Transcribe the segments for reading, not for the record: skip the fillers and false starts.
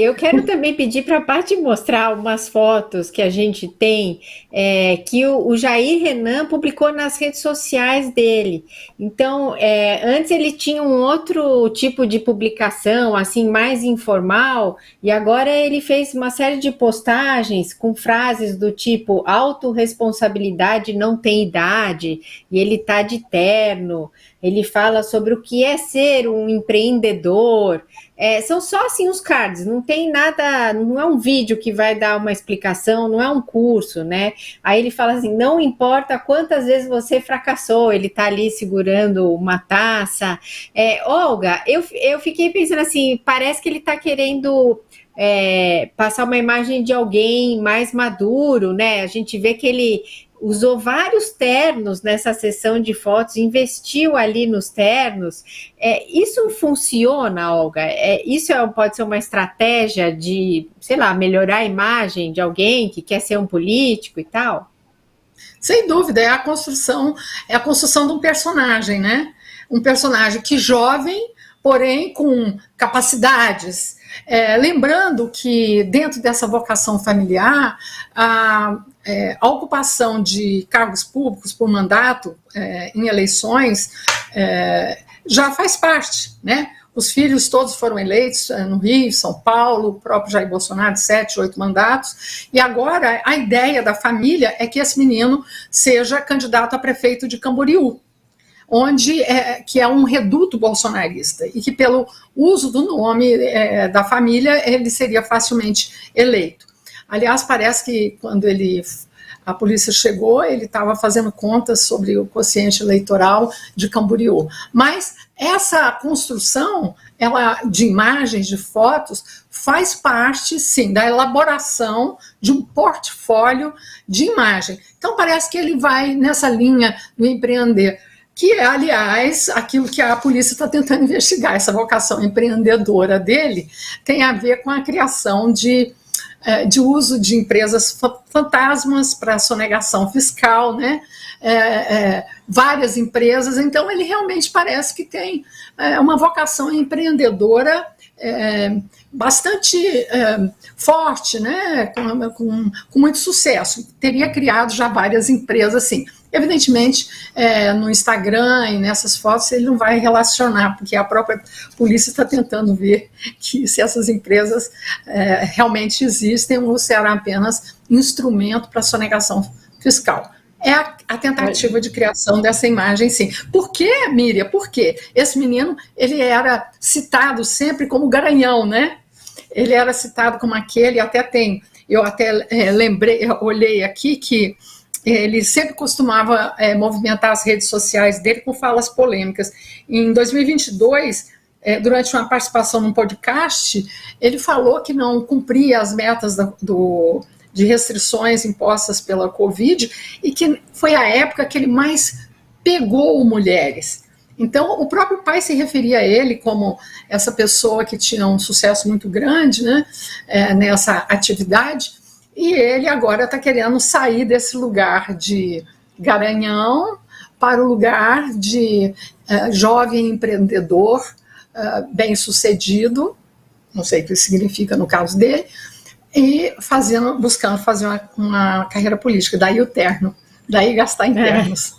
Eu quero também pedir para a Paty mostrar umas fotos que a gente tem, que o Jair Renan publicou nas redes sociais dele. Então, antes ele tinha um outro tipo de publicação, assim, mais informal, e agora ele fez uma série de postagens com frases do tipo: autorresponsabilidade não tem idade, e ele tá de terno. Ele fala sobre o que é ser um empreendedor. São só assim os cards, não tem nada, não é um vídeo que vai dar uma explicação, não é um curso, né? Aí ele fala assim: não importa quantas vezes você fracassou, ele tá ali segurando uma taça. Olga, eu fiquei pensando assim, parece que ele tá querendo passar uma imagem de alguém mais maduro, né? A gente vê que ele usou vários ternos nessa sessão de fotos, investiu ali nos ternos. Isso funciona, Olga? Pode ser uma estratégia de, sei lá, melhorar a imagem de alguém que quer ser um político e tal? Sem dúvida, é a construção de um personagem, né? Um personagem que jovem, porém com capacidades. Lembrando que dentro dessa vocação familiar, a ocupação de cargos públicos por mandato em eleições já faz parte, né? Os filhos todos foram eleitos no Rio, São Paulo, o próprio Jair Bolsonaro, 7, 8 mandatos, e agora a ideia da família é que esse menino seja candidato a prefeito de Camboriú, que é um reduto bolsonarista, e que pelo uso do nome da família ele seria facilmente eleito. Aliás, parece que quando a polícia chegou, ele estava fazendo contas sobre o quociente eleitoral de Camboriú. Mas essa construção de imagens, de fotos, faz parte, sim, da elaboração de um portfólio de imagem. Então, parece que ele vai nessa linha do empreender, que é, aliás, aquilo que a polícia está tentando investigar. Essa vocação empreendedora dele tem a ver com a criação de uso de empresas fantasmas para sonegação fiscal, né? Várias empresas. Então, ele realmente parece que tem uma vocação empreendedora bastante forte, né? Com muito sucesso. Teria criado já várias empresas, assim. Evidentemente, no Instagram e nessas fotos ele não vai relacionar, porque a própria polícia está tentando ver que se essas empresas realmente existem ou se eram apenas instrumento para sonegação fiscal. É a tentativa de criação dessa imagem, sim. Por quê, Miriam? Por quê? Esse menino, ele era citado sempre como garanhão, né? Ele era citado como aquele, eu até olhei aqui que ele sempre costumava movimentar as redes sociais dele com falas polêmicas. Em 2022, durante uma participação num podcast, ele falou que não cumpria as metas de restrições impostas pela Covid e que foi a época que ele mais pegou mulheres. Então, o próprio pai se referia a ele como essa pessoa que tinha um sucesso muito grande, né, nessa atividade, e ele agora está querendo sair desse lugar de garanhão para o lugar de jovem empreendedor, bem-sucedido, não sei o que significa no caso dele, e buscando fazer uma carreira política. Daí o terno, daí gastar em ternos.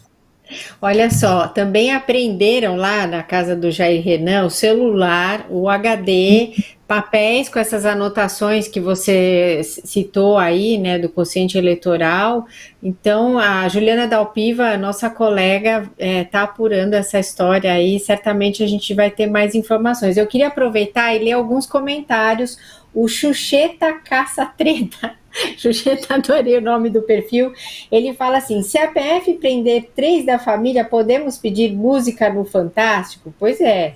Olha só, também aprenderam lá na casa do Jair Renan o celular, o HD, papéis com essas anotações que você citou aí, né, do quociente eleitoral. Então, a Juliana Dalpiva, nossa colega, está apurando essa história aí, certamente a gente vai ter mais informações. Eu queria aproveitar e ler alguns comentários. O Xuxeta Caça Treta, Xuxeta, adorei o nome do perfil, ele fala assim: se a PF prender 3 da família, podemos pedir música no Fantástico? Pois é.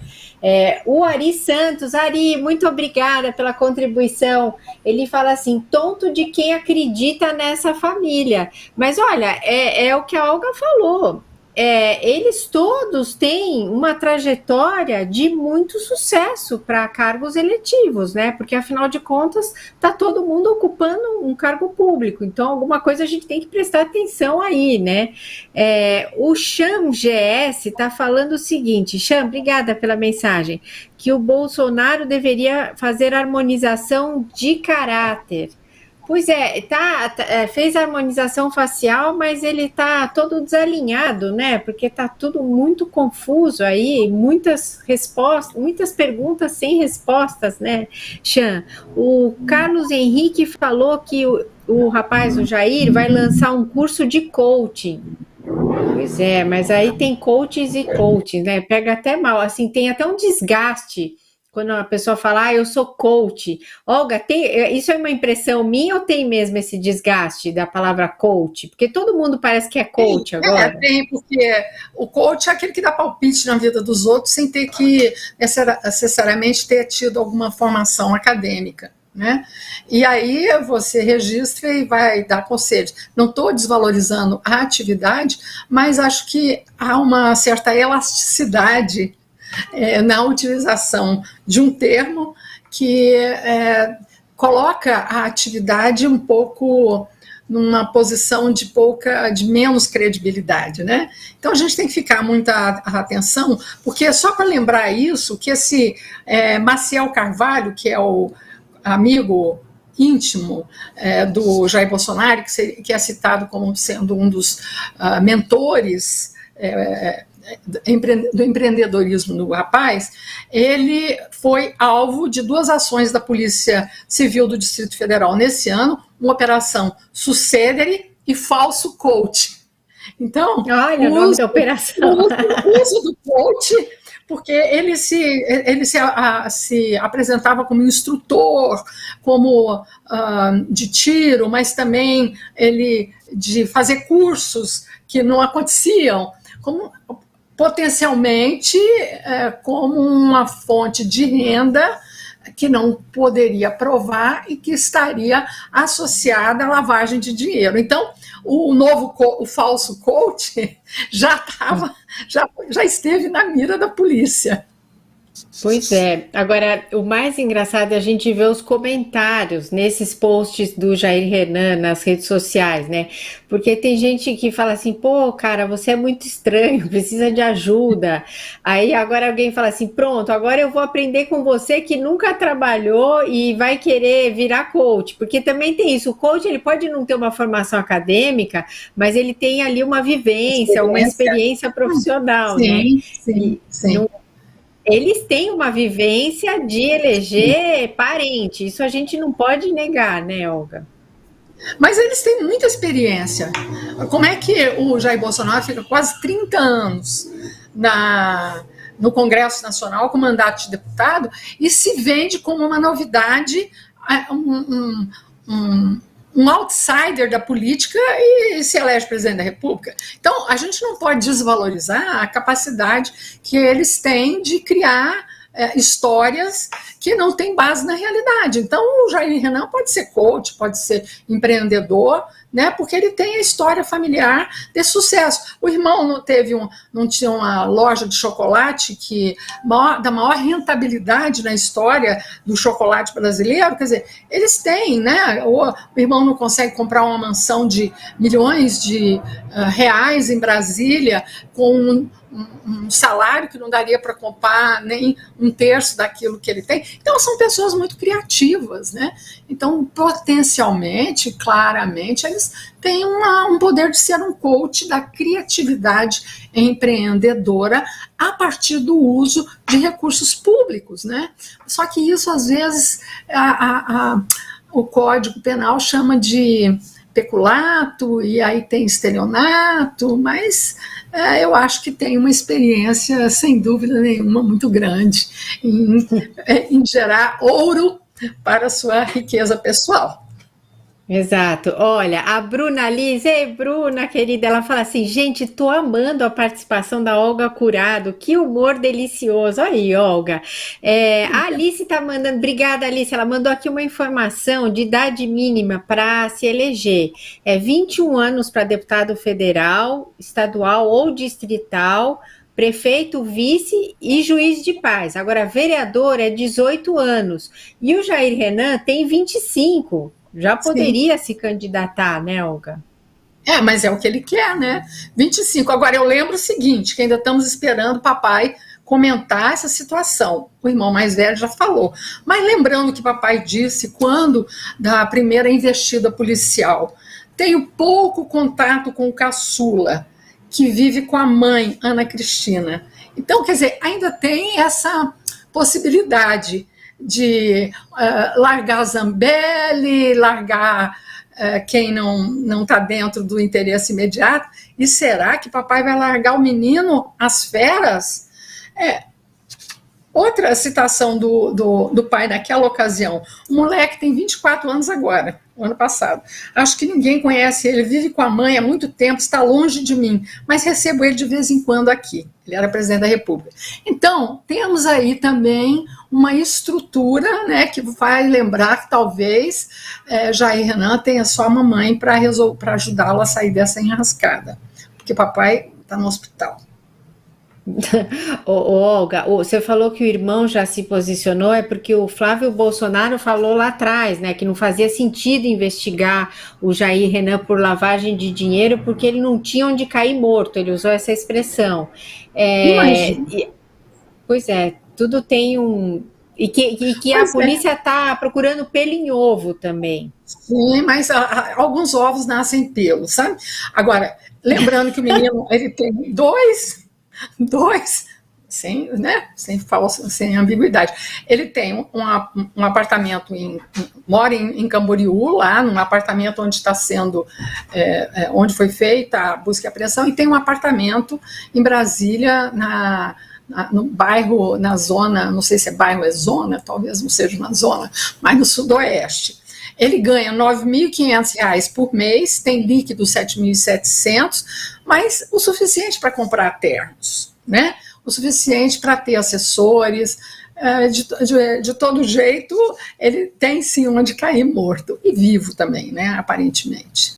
O Ari Santos, Ari, muito obrigada pela contribuição. Ele fala assim: tonto de quem acredita nessa família. Mas olha, é o que a Olga falou. eles todos têm uma trajetória de muito sucesso para cargos eletivos, né? Porque afinal de contas está todo mundo ocupando um cargo público, então alguma coisa a gente tem que prestar atenção aí, né? O Cham GS está falando o seguinte: Cham, obrigada pela mensagem, que o Bolsonaro deveria fazer harmonização de caráter. Pois fez a harmonização facial, mas ele está todo desalinhado, né? Porque está tudo muito confuso aí, muitas respostas, muitas perguntas sem respostas, né, Chan? O Carlos Henrique falou que o rapaz, o Jair, vai lançar um curso de coaching. Pois é, mas aí tem coaches e coaches, né? Pega até mal, assim, tem até um desgaste quando a pessoa fala, eu sou coach. Olga, isso é uma impressão minha ou tem mesmo esse desgaste da palavra coach? Porque todo mundo parece que é coach agora. Tem, porque o coach é aquele que dá palpite na vida dos outros sem ter que necessariamente ter tido alguma formação acadêmica, né? E aí você registra e vai dar conselhos. Não estou desvalorizando a atividade, mas acho que há uma certa elasticidade na utilização de um termo que coloca a atividade um pouco numa posição de menos credibilidade, né? Então a gente tem que ficar muita atenção, porque só para lembrar isso, que esse Maciel Carvalho, que é o amigo íntimo do Jair Bolsonaro, que é citado como sendo um dos mentores do empreendedorismo do rapaz, ele foi alvo de 2 ações da Polícia Civil do Distrito Federal nesse ano, uma operação Sucedere e falso coach. Então, olha o nome da operação. O uso do coach, porque ele se apresentava como instrutor, como de tiro, mas também de fazer cursos que não aconteciam, como potencialmente como uma fonte de renda que não poderia provar e que estaria associada à lavagem de dinheiro. Então, o falso coach já esteve na mira da polícia. Pois é. Agora, o mais engraçado é a gente ver os comentários nesses posts do Jair Renan nas redes sociais, né? Porque tem gente que fala assim, pô, cara, você é muito estranho, precisa de ajuda. Aí agora alguém fala assim, pronto, agora eu vou aprender com você que nunca trabalhou e vai querer virar coach. Porque também tem isso, o coach ele pode não ter uma formação acadêmica, mas ele tem ali uma vivência, uma experiência profissional, né? Sim. Eles têm uma vivência de eleger parente, isso a gente não pode negar, né, Olga? Mas eles têm muita experiência. Como é que o Jair Bolsonaro fica quase 30 anos no Congresso Nacional com mandato de deputado e se vende como uma novidade, um outsider da política e se elege presidente da República? Então, a gente não pode desvalorizar a capacidade que eles têm de criar histórias que não têm base na realidade. Então, o Jair Renan pode ser coach, pode ser empreendedor, né, porque ele tem a história familiar de sucesso. O irmão não tinha uma loja de chocolate da maior rentabilidade na história do chocolate brasileiro. Quer dizer, eles têm, né? O irmão não consegue comprar uma mansão de milhões de reais em Brasília com um salário que não daria para comprar nem 1/3 daquilo que ele tem. Então, são pessoas muito criativas, né? Então, potencialmente, claramente, eles têm um poder de ser um coach da criatividade empreendedora a partir do uso de recursos públicos, né? Só que isso, às vezes, o Código Penal chama de peculato, e aí tem estelionato, mas eu acho que tem uma experiência, sem dúvida nenhuma, muito grande em gerar ouro para a sua riqueza pessoal. Exato. Olha, a Bruna Liz, ei, Bruna, querida, ela fala assim, gente, tô amando a participação da Olga Curado, que humor delicioso. Aí, Olga. A Alice tá mandando, obrigada, Alice, ela mandou aqui uma informação de idade mínima para se eleger. É 21 anos para deputado federal, estadual ou distrital, prefeito, vice e juiz de paz. Agora, vereador é 18 anos. E o Jair Renan tem 25. Já Sim. poderia se candidatar, né, Olga? Mas é o que ele quer, né? 25. Agora, eu lembro o seguinte, que ainda estamos esperando o papai comentar essa situação. O irmão mais velho já falou. Mas lembrando que papai disse quando da primeira investida policial, tenho pouco contato com o caçula, que vive com a mãe, Ana Cristina. Então, quer dizer, ainda tem essa possibilidade de largar a Zambelli, largar quem não está dentro do interesse imediato. E será que papai vai largar o menino às feras? Outra citação do pai naquela ocasião. O moleque tem 24 anos agora, o ano passado. Acho que ninguém conhece ele, vive com a mãe há muito tempo, está longe de mim, mas recebo ele de vez em quando aqui. Ele era presidente da República. Então, temos aí também uma estrutura, né, que vai lembrar que talvez Jair Renan tenha só a mamãe para ajudá-lo a sair dessa enrascada, porque papai está no hospital. Olga, você falou que o irmão já se posicionou, é porque o Flávio Bolsonaro falou lá atrás, né, que não fazia sentido investigar o Jair Renan por lavagem de dinheiro, porque ele não tinha onde cair morto, ele usou essa expressão. É, Imagina. pois é, tudo tem um. E que a Pois é. polícia está procurando pelo em ovo também. Sim, mas alguns ovos nascem pelos, sabe? Agora, lembrando que o menino ele tem dois, sem, né, sem falsa, sem ambiguidade. Ele tem um apartamento mora em Camboriú, lá num apartamento onde está sendo, onde foi feita a busca e apreensão, e tem um apartamento em Brasília, no bairro, na zona, não sei se é bairro, é zona, talvez não seja na zona, mas no sudoeste. Ele ganha R$ 9.500 por mês, tem líquido 7.700, mas o suficiente para comprar ternos, né? O suficiente para ter assessores, de todo jeito, ele tem sim onde cair morto, e vivo também, né, aparentemente.